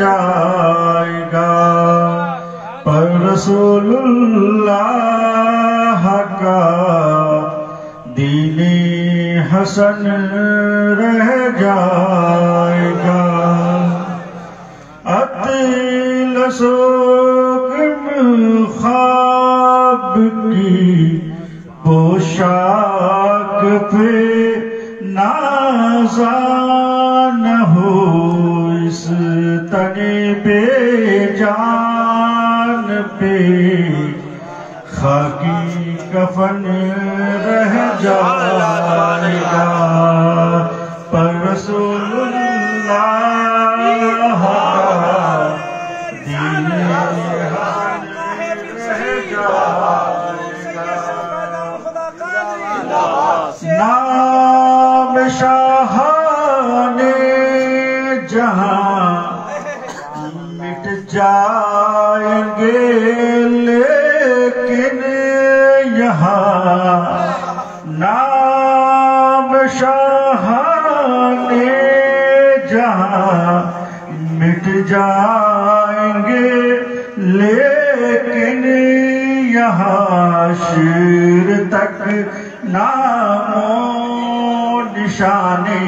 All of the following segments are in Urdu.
جائے گا، پر رسول اللہ کا دین حسن رہ جائے گا۔ اطلس و خواب کی پوشاک پہ نازان ہو، اس تن بے جان پہ خاکی کفن رہ جائے گا، پر رسول اللہ کا دین حسن رہ جائے گا۔ نام شاہان جہاں مٹ جائیں گے، لیکن یہاں نام شاہان جہاں مٹ جائیں گے، لیکن یہاں شیر تک نام و نشانے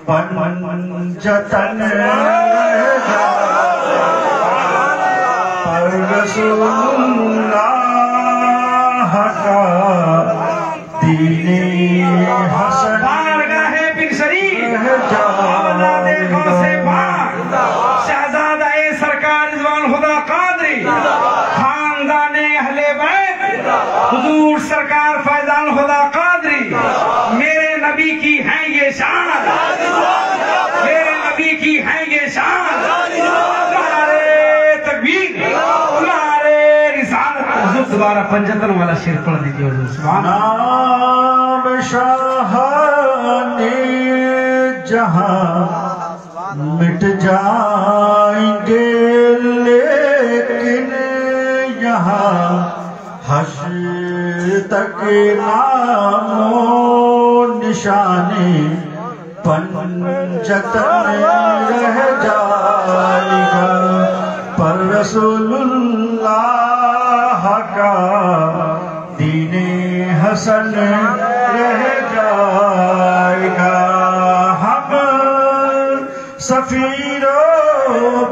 پنجتن رہ جائے، پر رسول اللہ کا دین حسن بارگاہ بن شریف اولاد غوث پاک شہزادہ سرکار رضوان خدا قادری خاندان اہل بیت حضور سرکار فیضان خدا قادری، میرے نبی کی ہیں یہ شان، میرے نبی کی ہیں یہ شان، نعرے تکبیر، نعرے رسالت۔ حضور دوبارہ پنجتن والا شعر پڑھ دیجئے حضور سبحان اللہ۔ نام شاہان جہاں مٹ جائیں گے، لیکن یہاں حشر تک نام و نشانے پنجتن رہ جائے گا، پر رسول اللہ کا دین حسن رہ جائے گا۔ ہم سفیر و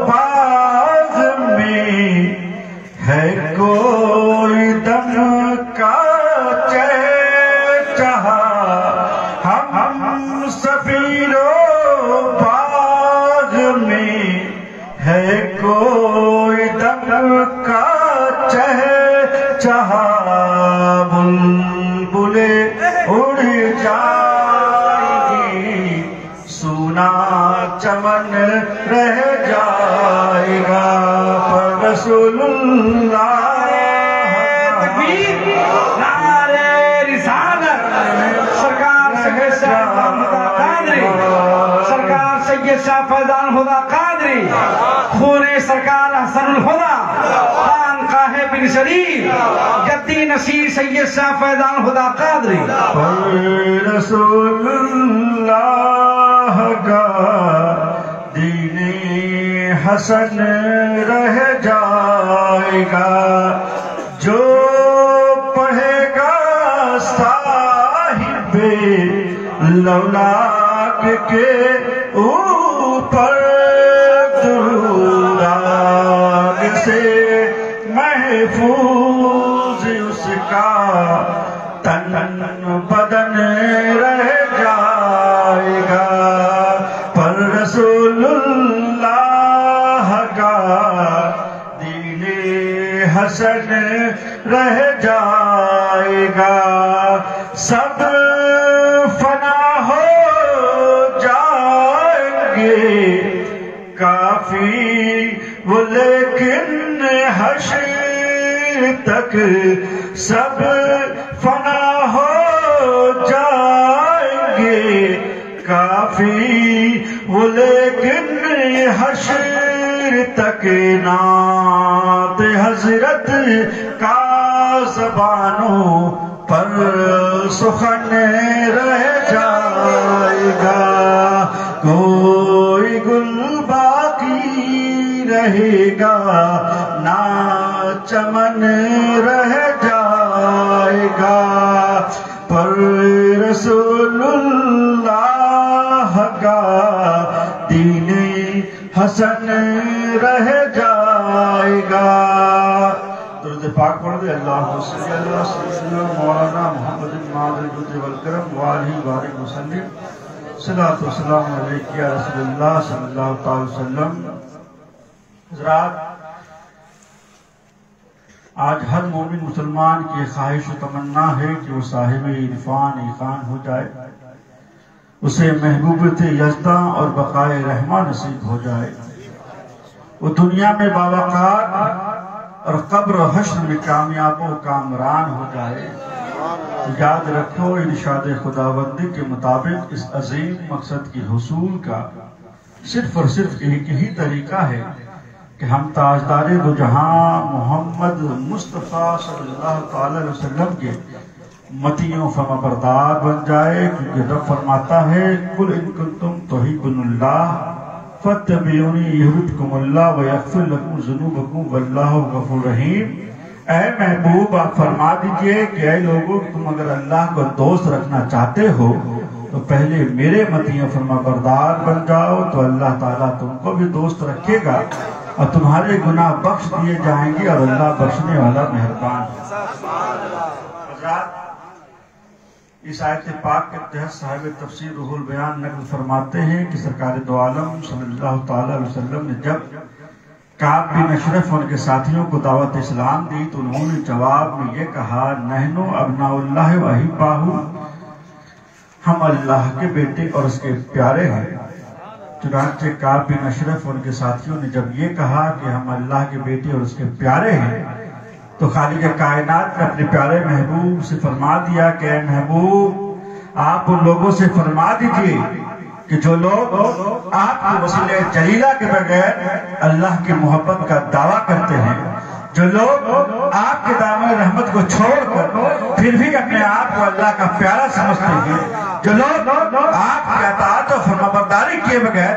باز میں ہے کوئی دم کا چہچہا، ہم سفیر و باز میں ہے کوئی دم کا چہچہا، بلبلیں اڑ جائیں گی، سونا چمن رہ جائے گا، پر رسول اللہ تکبیر، نعرے رسالت۔ سرکار سید شاہ خدا قادری، سرکار سید شاہ فیضان خدا قادری، خون سرکار حسن الہدیٰ خانقاہ بن شریف، جدی نصیر سید شاہ فیضان خدا قادری، پر رسول اللہ کا دین حسن رہ جائے گا، جو پڑھے گا صاحب لولاک کے اوپر درود آگ سے محفوظ اس کا تن بدن رہ جائے گا، پر رسول اللہ کا دین حسن رہ جائے گا۔ سب فنا ہو جائیں گے، کافی وہ لیکن حشر تک سب فنا ہو جائیں گے، کافی وہ لیکن حشر تک نعت حضرت کا زبانوں پر سخن رہ جائے گا، کوئی گل باقی رہے گا نہ چمن رہ جائے گا، پر رسول اللہ کا دین حسن رہ جائے گا۔ درود پاک پڑھ دے، اللہم صلی اللہ سیدنا مولانا محمد ماضی الجود والکرم وآلہ وآلہ وسلم، صلاۃ و سلام علیکہ یا رسول اللہ صلی اللہ علیہ وسلم۔ حضرات، آج ہر مومن مسلمان کی خواہش و تمنا ہے کہ وہ صاحب عرفان ایقان ہو جائے، اسے محبوبیت یزداں اور بقائے رحمہ نصیب ہو جائے، وہ دنیا میں باوقار اور قبر و حشر میں کامیاب و کامران ہو جائے۔ یاد رکھو، ارشاد خداوندی کے مطابق اس عظیم مقصد کے حصول کا صرف اور صرف ایک ہی طریقہ ہے کہ ہم تاجدار دو جہاں محمد مصطفیٰ صلی اللہ علیہ وسلم کے مطیع فرما بردار بن جائے، کیونکہ رب فرماتا ہے قل ان کنتم تحبون اللہ فاتبعونی یحببکم اللہ ویغفر لکم ذنوبکم واللہ غفور رحیم۔ اے محبوب، آپ فرما دیجئے کہ اے لوگوں، تم اگر اللہ کو دوست رکھنا چاہتے ہو تو پہلے میرے مطیع فرما بردار بن جاؤ، تو اللہ تعالیٰ تم کو بھی دوست رکھے گا اور تمہارے گناہ بخش دیے جائیں گے، اور اللہ بخشنے والا مہربان ہے۔ حضرات، اس آیت پاک کے تحت صاحب تفسیر روح البیان نقل فرماتے ہیں کہ سرکار دو عالم صلی اللہ علیہ وسلم نے جب کعب بن اشرف ان کے ساتھیوں کو دعوت اسلام دی تو انہوں نے جواب میں یہ کہا، نحنو ابناء اللہ و احباہ، ہم اللہ کے بیٹے اور اس کے پیارے ہیں۔ چنانچہ کعب بن اشرف ان کے ساتھیوں نے جب یہ کہا کہ ہم اللہ کے بیٹے اور اس کے پیارے ہیں، تو خالق کائنات نے اپنے پیارے محبوب سے فرما دیا کہ اے محبوب، آپ ان لوگوں سے فرما دیجئے کہ جو لوگ آپ کے وسیلہ جلیلہ کے بغیر اللہ کی محبت کا دعویٰ کرتے ہیں، جو لوگ آپ کے دامن رحمت کو چھوڑ کر پھر بھی اپنے آپ کو اللہ کا پیارا سمجھتے ہیں، جو لوگ آپ کی اطاعت و فرمانبرداری کیے بغیر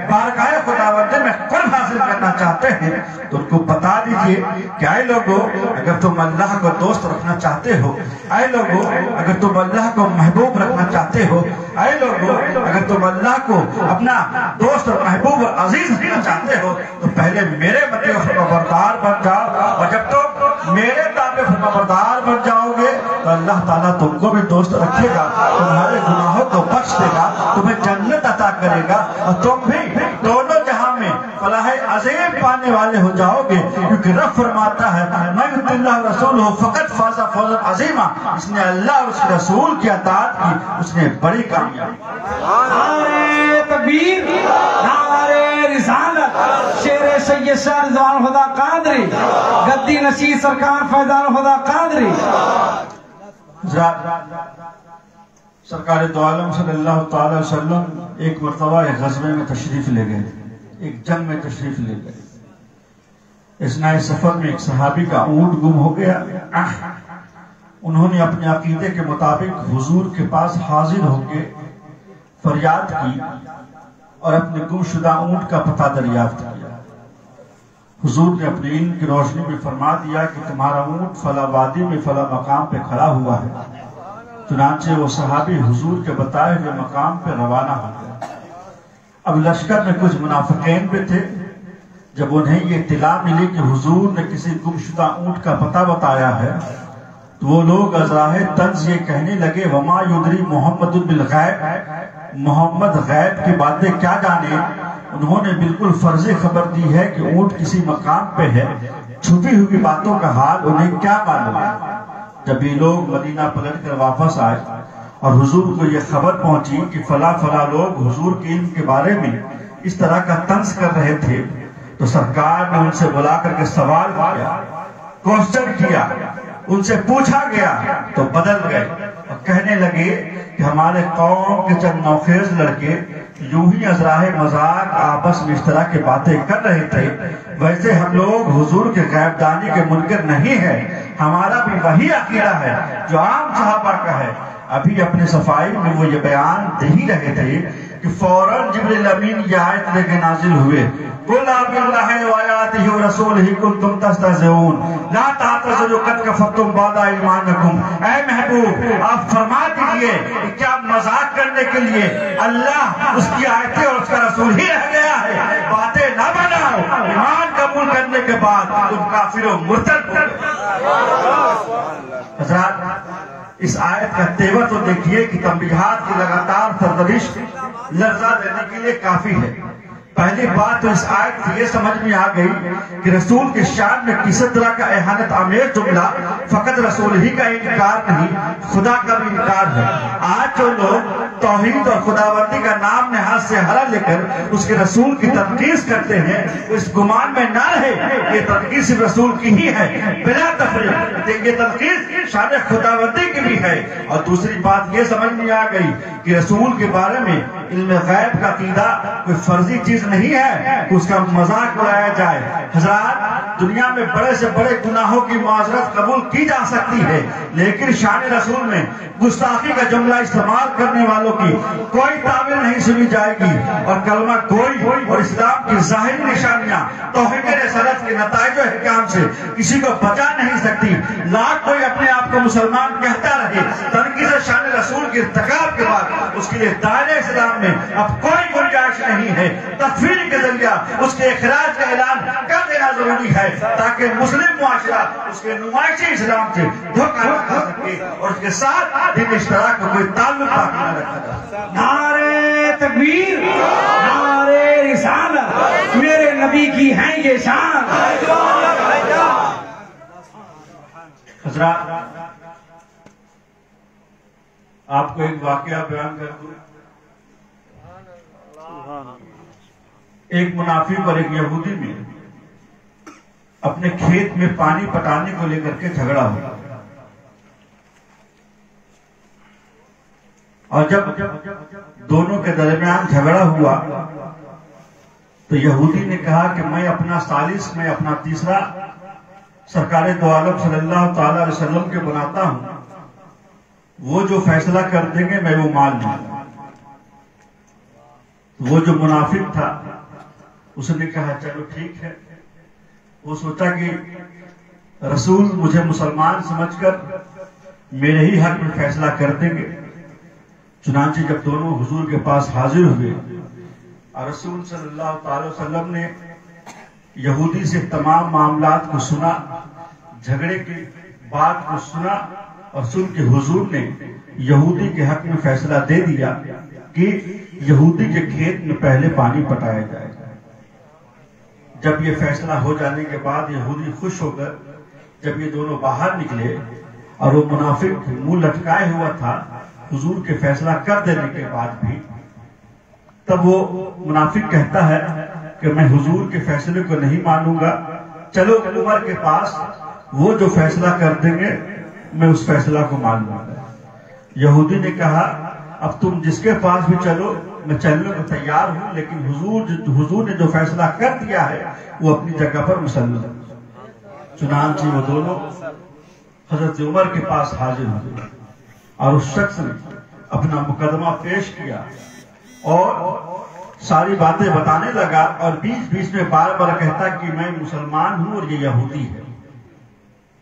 بارگاہ خداوندی میں قرب حاصل کرنا چاہتے ہیں، تو ان کو بتا دیجئے کہ اے لوگوں، اگر تم اللہ کو دوست رکھنا چاہتے ہو، اے لوگوں، اگر تم اللہ کو محبوب رکھنا چاہتے ہو، اے لوگوں، اگر تم اللہ کو اپنا دوست اور محبوب اور عزیز رکھنا چاہتے ہو، تو پہلے میرے مطیع فرمانبردار بن جاؤ، اور جب تم میرے تابع فرمانبردار بن جاؤ گے تو اللہ تعالیٰ تم کو بھی دوست رکھے گا، تمہارے گناہوں کو بخش دے گا، تمہیں جنت عطا کرے گا، اور تم بھی دونوں جہاں میں فلاح عظیم پانے والے ہو جاؤ گے، کیونکہ رب فرماتا ہے من یطع اللہ ورسولہ فقد فاز فوزا عظیما، اس نے اللہ اور اس کے رسول کی اطاعت کی، اس نے بڑی کامیابی۔ نعرہ تکبیر، نعرہ رسالت، شیر سید شاہ رضوان خدا قادری، گدی نشین سرکار فیضان خدا قادری۔ سرکار دو عالم صلی اللہ علیہ وسلم ایک مرتبہ ایک غزوے میں تشریف لے گئے، ایک جنگ میں تشریف لے گئے۔ اثناء سفر میں ایک صحابی کا اونٹ گم ہو گیا، انہوں نے اپنے عقیدے کے مطابق حضور کے پاس حاضر ہو کے فریاد کی اور اپنے گم شدہ اونٹ کا پتہ دریافت کیا۔ حضور نے اپنے علم کی روشنی میں فرما دیا کہ تمہارا اونٹ فلاں وادی میں فلاں مقام پہ کھڑا ہوا ہے۔ چنانچہ وہ صحابی حضور کے بتائے ہوئے مقام پہ روانہ ہو گئے۔ اب لشکر میں کچھ منافقین بھی تھے، جب انہیں یہ اطلاع ملی کہ حضور نے کسی گم شدہ اونٹ کا پتہ بتایا ہے، تو وہ لوگ از راہ طنز یہ کہنے لگے، وما یدری محمد بالغیب، محمد غیب کی باتیں کیا جانے۔ انہوں نے بالکل فرضی خبر دی ہے کہ اونٹ کسی مقام پہ ہے، چھپی ہوئی باتوں کا حال انہیں کیا معلوم ہے۔ جب یہ لوگ مدینہ پلٹ کر واپس آئے اور حضور کو یہ خبر پہنچی کہ فلاں فلاں لوگ حضور کے علم کے بارے میں اس طرح کا طنز کر رہے تھے، تو سرکار نے ان سے بلا کر کے سوال کیا، کوشچن کیا، ان سے پوچھا گیا تو بدل گئے اور کہنے لگے کہ ہمارے قوم کے چند نوخیز لڑکے یوں ہی از راہ مذاق آپس میں اس طرح کی باتیں کر رہے تھے، ویسے ہم لوگ حضور کے غیب دانی کے منکر نہیں ہیں، ہمارا بھی وہی عقیدہ ہے جو عام صحابہ کا ہے۔ ابھی اپنے صفائی میں وہ یہ بیان دے ہی رہے تھے کہ فوراً جبریل امین یہ آیت لے کے نازل ہوئے، قُلْ بِاللَّهِ وَآيَاتِهِ وَرَسُولِهِ كُنْتُمْ تَسْتَهْزِئُونَ لَا تَعْتَذِرُوا قَدْ كَفَرْتُمْ بَعْدَ إِيمَانِكُمْ۔ اے محبوب آپ فرما دیجئے کہ کیا مذاق کرنے کے لیے اللہ، اس کی آیتیں اور اس کا رسول ہی رہ گیا ہے؟ باتیں نہ بناؤ، ایمان قبول کرنے کے بعد تم کافر و مرتد ہو۔ حضرات اس آیت کا تیور تو دیکھیے کہ تنبیہات کی لگاتار سرزنش لرزہ دینے کے لیے کافی ہے۔ پہلی بات تو اس آیت سے یہ سمجھ میں آ گئی کہ رسول کے شان میں کسی طرح کا اہانت آمیز جملہ فقط رسول ہی کا انکار نہیں، خدا کا بھی انکار ہے۔ آج جو لوگ توحید اور خداوندی کا نام نہاد سے ہرا لے کر اس کے رسول کی تنقید کرتے ہیں، اس گمان میں نہ رہے یہ تنقید صرف رسول کی ہی ہے، بلا تفریق یہ تنقید شان خداوندی کی بھی ہے۔ اور دوسری بات یہ سمجھ میں آ گئی کہ رسول کے بارے میں علم غیب کا عقیدہ کوئی فرضی چیز نہیں ہے کہ اس کا مذاق اڑایا جائے۔ حضرات دنیا میں بڑے سے بڑے گناہوں کی معذرت قبول کی جا سکتی ہے، لیکن شان رسول میں گستاخی کا جملہ استعمال کرنے والوں کی کوئی تعبیر نہیں سنی جائے گی، اور کلمہ گوئی اور اسلام کی ظاہری نشانیاں توحید رسالت کے نتائج و احکام سے کسی کو بچا نہیں سکتی۔ لاکھ کوئی اپنے آپ کو مسلمان کہتا رہے، تنقید شان رسول کے ارتکاب کے بعد اس کے لیے دائرہ اسلام میں اب کوئی گنجائش نہیں ہے۔ تکفیر کے ذریعہ اس کے اخراج کا اعلان کر دینا ضروری ہے تاکہ مسلم معاشرہ اس کے نمائشی اسلام سے دھوکہ نہ کھا سکے اور اس کے ساتھ دین اشتراک کا کوئی تعلق باقی نہ رکھا جائے۔ نعرے تکبیر، نعرے رسالت، میرے نبی کی ہیں یہ شان۔ حضرات آپ کو ایک واقعہ بیان کر دوں۔ ایک منافق اور ایک یہودی میں اپنے کھیت میں پانی پٹانے کو لے کر کے جھگڑا ہوا، اور جب دونوں کے درمیان جھگڑا ہوا تو یہودی نے کہا کہ میں اپنا ثالث، میں اپنا تیسرا سرکار دو عالم صلی اللہ تعالی علیہ وسلم کے بناتا ہوں، وہ جو فیصلہ کر دیں گے میں وہ مان لوں۔ وہ جو منافق تھا اس نے کہا چلو ٹھیک ہے۔ وہ سوچا کہ رسول مجھے مسلمان سمجھ کر میرے ہی حق میں فیصلہ کر دیں گے۔ چنانچہ جب دونوں حضور کے پاس حاضر ہوئے اور رسول صلی اللہ تعالی وسلم نے یہودی سے تمام معاملات کو سنا، جھگڑے کی بات کو سنا، اور سن کے حضور نے یہودی کے حق میں فیصلہ دے دیا کہ یہودی کے کھیت میں پہلے پانی پٹایا جائے۔ جب یہ فیصلہ ہو جانے کے بعد یہودی خوش ہو کر جب یہ دونوں باہر نکلے اور وہ منافق منہ لٹکائے ہوا تھا حضور کے فیصلہ کر دینے کے بعد بھی، تب وہ منافق کہتا ہے کہ میں حضور کے فیصلے کو نہیں مانوں گا، چلو عمر کے پاس، وہ جو فیصلہ کر دیں گے میں اس فیصلہ کو مان لوں گا۔ یہودی نے کہا اب تم جس کے پاس بھی چلو میں چلنے کو تیار ہوں، لیکن حضور نے جو فیصلہ کر دیا ہے وہ اپنی جگہ پر مسلم ہے۔ چنانچہ وہ دونوں حضرت عمر کے پاس حاضر ہوئے اور اس شخص نے اپنا مقدمہ پیش کیا اور ساری باتیں بتانے لگا، اور بیچ بیچ میں بار بار کہتا کہ میں مسلمان ہوں اور یہ یہودی ہے،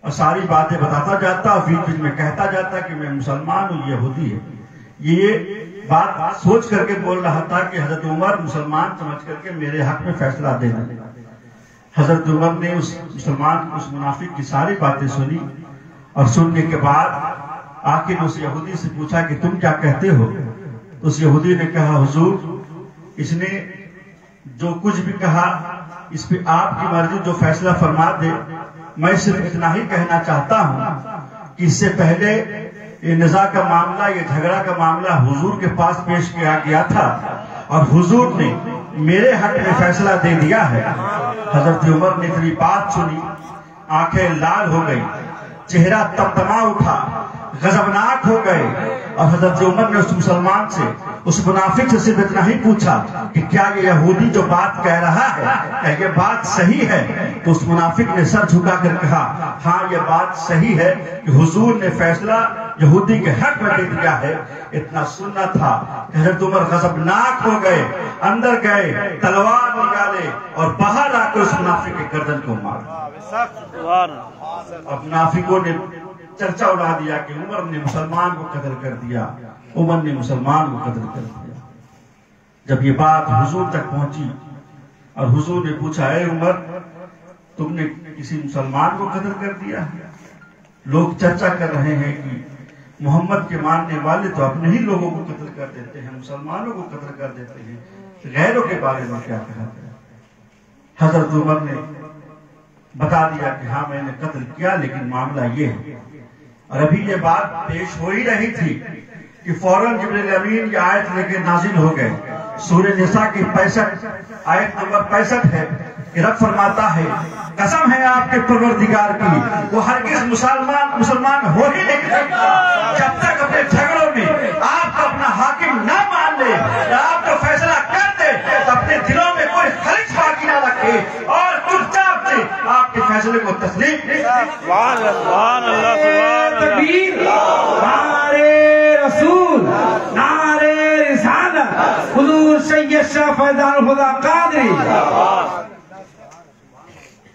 اور ساری باتیں بتاتا جاتا اور بیچ بیچ میں کہتا جاتا کہ میں مسلمان ہوں، یہ یہودی ہے۔ یہ بات سوچ کر کے بول رہا تھا کہ حضرت عمر مسلمان سمجھ کر کے میرے حق میں فیصلہ دے دیں۔ حضرت عمر نے اس منافق کی ساری باتیں سنی، اور سننے کے بعد آخر اس یہودی سے پوچھا کہ تم کیا کہتے ہو؟ اس یہودی نے کہا حضور اس نے جو کچھ بھی کہا اس پہ آپ کی مرضی، جو فیصلہ فرما دے۔ میں صرف اتنا ہی کہنا چاہتا ہوں کہ اس سے پہلے یہ نزاع کا معاملہ، یہ جھگڑا کا معاملہ حضور کے پاس پیش کیا گیا تھا اور حضور نے میرے حق میں فیصلہ دے دیا ہے۔ حضرت عمر نے اتنی بات سنی، آنکھیں لال ہو گئی، چہرہ تمتما اٹھا، غضبناک ہو گئے اور حضرت عمر نے اس مسلمان سے، اس منافق سے صرف اتنا ہی پوچھا کہ کیا یہ یہودی جو بات کہہ رہا ہے کیا یہ بات صحیح ہے؟ تو اس منافق نے سر جھکا کر کہا ہاں یہ بات صحیح ہے کہ حضور نے فیصلہ یہودی کے حق میں دے دیا ہے۔ اتنا سننا تھا کہ حضرت عمر غضبناک ہو گئے، اندر گئے، تلوار نکالے اور باہر آ کر اس منافق کے گردن کو مارا۔ اب منافقوں نے چرچا اڑا دیا کہ عمر نے مسلمان کو قتل کر دیا، عمر نے مسلمان کو قتل کر دیا۔ جب یہ بات حضور تک پہنچی اور حضور نے پوچھا اے عمر تم نے کسی مسلمان کو قتل کر دیا؟ لوگ چرچا کر رہے ہیں کہ محمد کے ماننے والے تو اپنے ہی لوگوں کو قتل کر دیتے ہیں، مسلمانوں کو قتل کر دیتے ہیں، غیروں کے بارے میں کیا کہا گیا؟ حضرت عمر نے بتا دیا کہ ہاں میں نے قتل کیا لیکن معاملہ یہ ہے۔ اور ابھی یہ بات پیش ہو ہی رہی تھی کہ فوراً جبریل امین کی آیت لے کے نازل ہو گئے۔ سورہ نساء کی 65 آیت نمبر 65 ہے کہ رب فرماتا ہے قسم ہے آپ کے پروردگار کی وہ ہرگز مسلمان ہو ہی نہیں سکتا جب تک اپنے جھگڑوں میں آپ کو اپنا حاکم نہ مان لے، آپ کو فیصلہ کر دے تو اپنے دلوں میں کوئی خلش باقی نہ رکھے اور چپ چاپ سے آپ کے فیصلے کو تسلیم نہیں کرے۔ سبحان اللہ، سبحان تکبیر، نعرہ رسول، نعرہ رسالت، حضور سید شاہ فیضان خدا قادری۔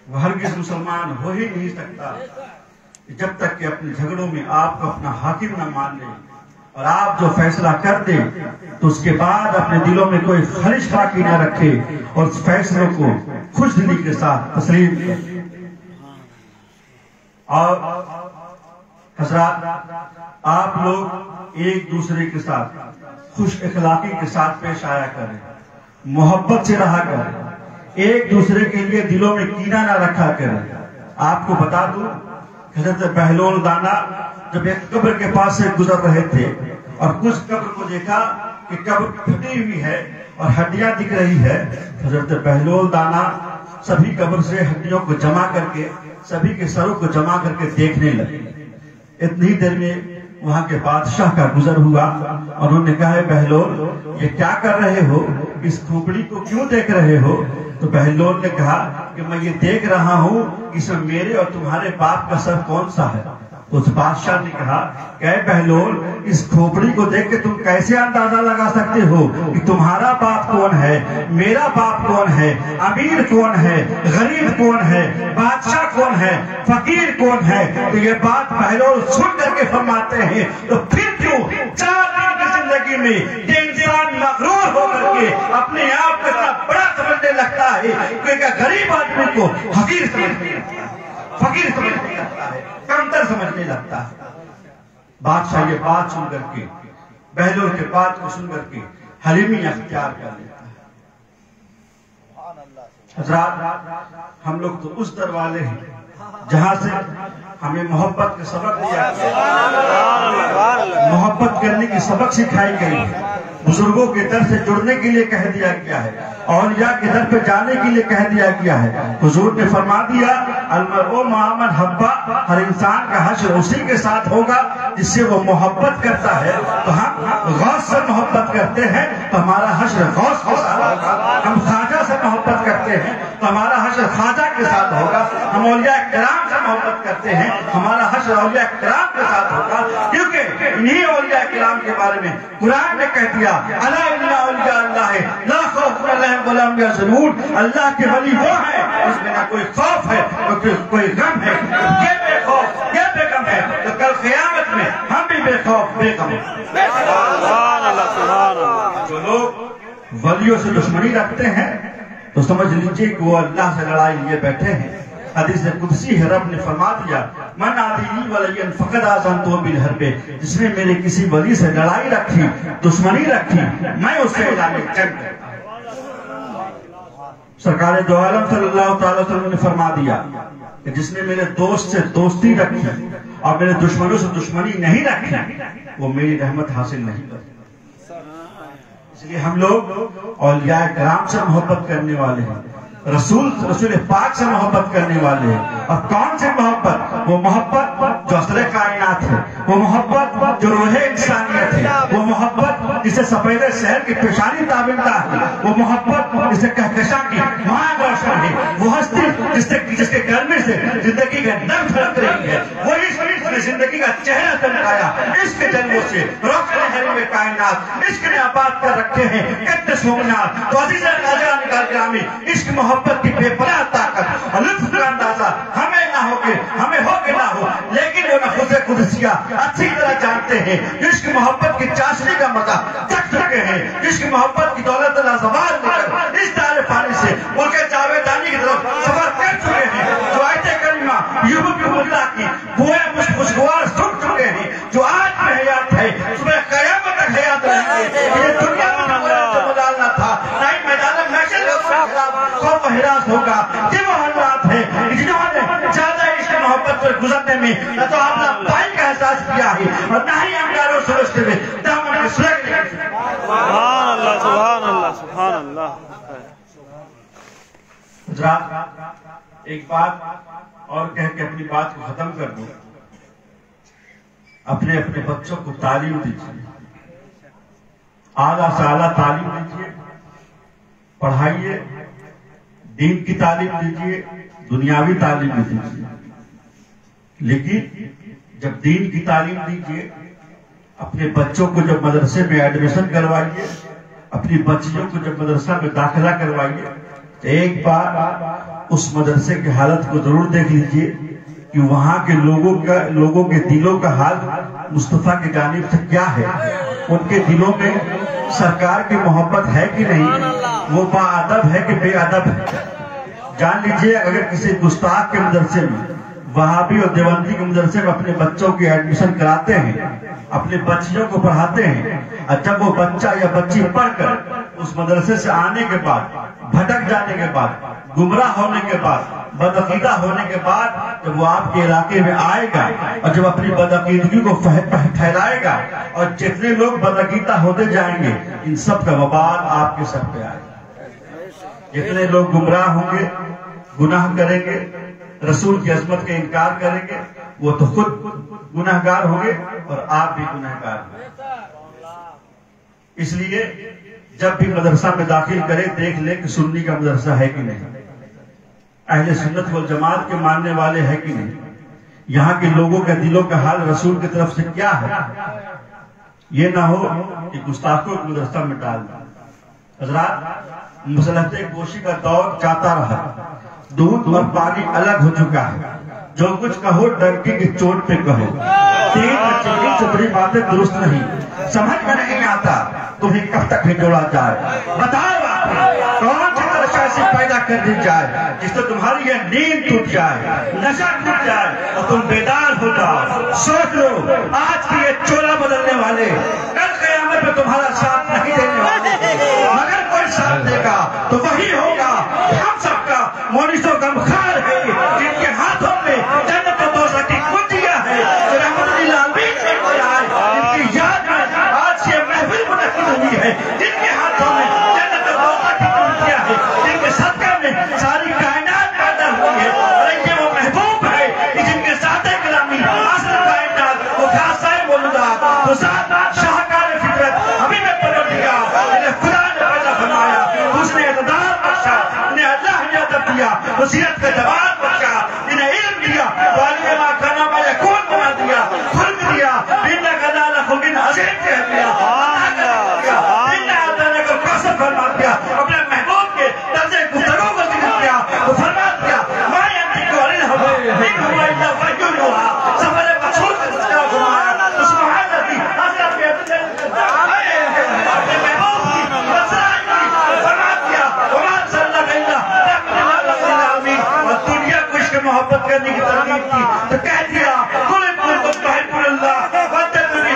وہ ہرگز مسلمان ہو ہی نہیں سکتا جب تک کہ اپنے جھگڑوں میں آپ کو اپنا حاکم نہ مان لے اور آپ جو فیصلہ کر دے تو اس کے بعد اپنے دلوں میں کوئی خلش باقی نہ رکھے اور اس فیصلوں کو خوش دلی کے ساتھ تسلیم کرے۔ اور حضرات آپ لوگ ایک دوسرے کے ساتھ خوش اخلاقی کے ساتھ پیش آیا کریں، محبت سے رہا کریں، ایک دوسرے کے لیے دلوں میں کینہ نہ رکھا کریں۔ آپ کو بتا دوں حضرت بہلول دانا جب ایک قبر کے پاس سے گزر رہے تھے اور کچھ قبر کو دیکھا کہ قبر پھٹی ہوئی ہے اور ہڈیاں دکھ رہی ہے، حضرت بہلول دانا سبھی قبر سے ہڈیوں کو جمع کر کے سبھی کے سروں کو جمع کر کے دیکھنے لگے۔ اتنی دیر میں وہاں کے بادشاہ کا گزر ہوا اور انہوں نے کہا بہلول یہ کیا کر رہے ہو، اس کھوپڑی کو کیوں دیکھ رہے ہو؟ تو بہلول نے کہا کہ میں یہ دیکھ رہا ہوں کہ اس میں میرے اور تمہارے باپ کا سر کون سا ہے۔ تو اس بادشاہ نے کہا کہ اے بہلول اس کھوپڑی کو دیکھ کے تم کیسے اندازہ لگا سکتے ہو کہ تمہارا باپ کون ہے، میرا باپ کون ہے، امیر کون ہے، غریب کون ہے، بادشاہ کون ہے، فقیر کون ہے؟ تو یہ بات بہلول سن کر کے فرماتے ہیں تو پھر کیوں 4 دن کی زندگی میں یہ انسان مغرور ہو کر کے اپنے آپ کو اتنا بڑا سمجھنے لگتا ہے کہ غریب آدمی کو حقیر سمجھنے لگتا ہے، فقیر سمجھنے لگتا ہے، کمتر سمجھنے لگتا ہے۔ بادشاہ یہ بات سن کر کے بہلول کے بات کو سن کر کے حلیمی اختیار کر لیتا ہے۔ حضرات ہم لوگ تو اس در والے ہیں جہاں سے ہمیں محبت کے سبق دیا گیا، محبت کرنے کی سبق سکھائی گئی ہے، بزرگوں کے در سے جڑنے کے لیے کہہ دیا گیا ہے، اولیاء کے در پہ جانے کے لیے کہہ دیا گیا ہے۔ حضور نے فرما دیا المرء مع من حب، ہر انسان کا حشر اسی کے ساتھ ہوگا جس سے وہ محبت کرتا ہے۔ تو ہم غوث سے محبت کرتے ہیں تو ہمارا حشر غوث کے ساتھ ہوگا، ہم خواجہ سے محبت کرتے ہیں تو ہمارا حشر خواجہ کے ساتھ ہوگا، ہم اولیاء کرام سے محبت کرتے ہیں ہمارا حشر اولیاء کرام کے ساتھ ہوگا، کیونکہ انہی اولیاء کرام کے بارے میں قرآن نے کہہ دیا الا ان اولیاء اللہ لا خوف علیہم ولا هم یحزنون، اللہ کے ولی وہ ہیں اس میں نہ کوئی خوف ہے کوئی غم ہے، یہ بے خوف یہ بے غم ہے تو کل قیامت میں ہم بھی بے خوف بے غم ہیں۔ سبحان اللہ، سبحان اللہ۔ جو لوگ ولیوں سے دشمنی رکھتے ہیں تو سمجھ لیجئے کہ وہ اللہ سے لڑائی لیے بیٹھے ہیں۔ حدیث قدسی ہے، رب نے فرما دیا من عادی ولی فقد آذنتہ بالحرب، جس نے میرے کسی ولی سے لڑائی رکھی دشمنی رکھی میں اس سے اعلان جنگ کرتا ہوں۔ سرکار دو عالم صلی اللہ تعالی وسلم نے فرما دیا کہ جس نے میرے دوست سے دوستی رکھی اور میرے دشمنوں سے دشمنی نہیں رکھی وہ میری رحمت حاصل نہیں کرتی۔ اس لیے ہم لوگ اولیاء کرام سے محبت کرنے والے ہیں، رسول پاک سے محبت کرنے والے ہیں، اور کون سی محبت؟ وہ محبت جو اصل کائنات ہے، وہ محبت جو روح انسانیت ہے، وہ محبت جسے سفید شہر کی پیشانی تابندہ ہے، وہ محبت جسے کہکشاں کی ماں روشن ہے، وہ ہستی جس کے گرمی سے زندگی کا نم پھڑک رہی ہے، وہی نے زندگی کا چہرہ چمکایا، عشق جنموں سے روشن حریم کائنات، عشق نے آباد کر رکھے ہیں کتنے سومنات۔ تو عزیز غازیان گرامی، عشق محبت کی بے پناہ طاقت اور لطف کا اندازہ ہمیں نہ ہوگے، ہمیں ہو کہ نہ ہو، لیکن وہ نفوذ قدسیہ اچھی طرح جانتے ہیں، عشق محبت کی چاشنی کا مزہ چکھ چکے ہیں، عشق محبت کی دولت لازوال لے کر اس دار فانی سے ملک جاویدانی کی طرف سفر کر چکے ہیں، جو آیت کریمہ یوسف مغلا کی بوئے خوشگوار سن چکے ہیں، جو آج میں حیات ہے صبح قیامت تک حیات رہیں گے۔ یہ دنیا میں نہ مدالنا تھا، نہ ہی میدان محشر خوف و ہراس ہوگا۔ یہ وہ حالات ہیں جنہوں نے زیادہ عشق محبت پر گزرنے میں نہ تو اپنا پائی کا احساس کیا ہے اور نہ ہی انگاروں سمجھتے ہوئے دامن کے سلگ لے۔ سبحان اللہ، سبحان اللہ، سبحان اللہ۔ حضرات ایک بات اور کہہ کے اپنی بات کو ختم کر دوں، اپنے بچوں کو تعلیم دیجیے، اعلیٰ سے اعلیٰ تعلیم دیجیے، پڑھائیے، دین کی تعلیم دیجیے، دنیاوی تعلیم بھی دیجیے، لیکن جب دین کی تعلیم دیجیے اپنے بچوں کو جب مدرسے میں ایڈمیشن کروائیے، اپنی بچیوں کو جب مدرسہ میں داخلہ کروائیے تو ایک بار اس مدرسے کی حالت کو ضرور دیکھ لیجیے کہ وہاں کے لوگوں کے دلوں کا حال مصطفیٰ کی جانب سے کیا ہے، ان کے دلوں میں سرکار کی محبت ہے کہ نہیں، وہ با ادب ہے کہ بے ادب ہے۔ جان لیجئے اگر کسی گستاخ کے مدرسے میں، وہابی اور دیوبندی کے مدرسے میں اپنے بچوں کی ایڈمیشن کراتے ہیں، اپنے بچیوں کو پڑھاتے ہیں، اور جب وہ بچہ یا بچی پڑھ کر اس مدرسے سے آنے کے بعد، بھٹک جانے کے بعد، گمراہ ہونے کے بعد، بدعقیدہ ہونے کے بعد جب وہ آپ کے علاقے میں آئے گا اور جب اپنی بدعقیدگی کو پھیلائے گا اور جتنے لوگ بدعقیدہ ہوتے جائیں گے ان سب کا وبال آپ کے سر پہ آئے گا۔ جتنے لوگ گمراہ ہوں گے، گناہ کریں گے، رسول کی عظمت کا انکار کریں گے، وہ تو خود گناہگار ہوں گے اور آپ بھی گناہگار ہوں گے۔ اس لیے جب بھی مدرسہ میں داخل کرے دیکھ لے کہ سنی کا مدرسہ ہے کہ نہیں، اہل سنت والجماعت کے ماننے والے ہیں کہ نہیں، یہاں کے لوگوں کے دلوں کا حال رسول کی طرف سے کیا ہے۔ یہ نہ ہو کہ گستاخوں کو مدرسہ میں ڈال دیں۔ حضرات مصلحت گوشی کا دور جاتا رہا، دودھ اور پانی الگ ہو چکا ہے، جو کچھ کہو ڈنکی کی چوٹ پہ کہو، تین چپڑی چپڑی باتیں درست نہیں، سمجھ میں نہیں آتا تمہیں کب تک جوڑا جائے۔ بتاؤ کون سی ترشا ایسی پیدا کر دی جائے جس سے تمہاری یہ نیند ٹوٹ جائے، نشہ ٹوٹ جائے اور تم بیدار ہو جاؤ۔ سوچ لو آج کی یہ چولا بدلنے والے کل قیامت میں تمہارا ساتھ نہیں دینے والے، مگر کوئی ساتھ دے گا تو وہی ہوگا ہم سب کا مونس و غمخوار ہے، جن کے ہاتھوں میں جنت و دوزخ کی کنجیاں ہے، جو رحمت للعالمین سے کوئی آئے، جن کی یاد میں آج یہ محفل منعقد ہوئی ہے، جن کے ہاتھوں میں جنت و دوزخ کی کنجیاں ہے، جن کے صدقہ میں ساری کائنات پیدا ہوئی ہے، اور یہ وہ محبوب ہے کہ جن کے ذات کلامی اصل کائنات وہ خاصہ مولودات تو ذات شاہکار فطرت ابھی میں پروردگار جنہیں خدا نے پیدا فرمایا، اس نے اقتدار بخشا، انہیں اللہ نے عطا دیا، وسیعت کا جواب بخشا، انہیں علم دیا، والد ما کھانا ما یکون بنا دیا، خلق دیا، انہ قدال خلقین عظیم کہہ دیا، انہ عطانے کو قصد فرما دیا، اپنے محبوب کے طرز گفتگو کو ذکر کیا، وہ فرما دیا ما ینطق عن الہوی ان هو الا وحی یوحی، سفر مقصود کا تذکرہ فرمایا، تو سبحان اللہ حضرت کے اپنے محبوب کی مسرائی کی فرما دیا، وما صلی اللہ اور دنیا کو عشق محبت کرنے کی ترغیب کی تو کہہ دیا قل ان کنتم تحبون اللہ فاتبعونی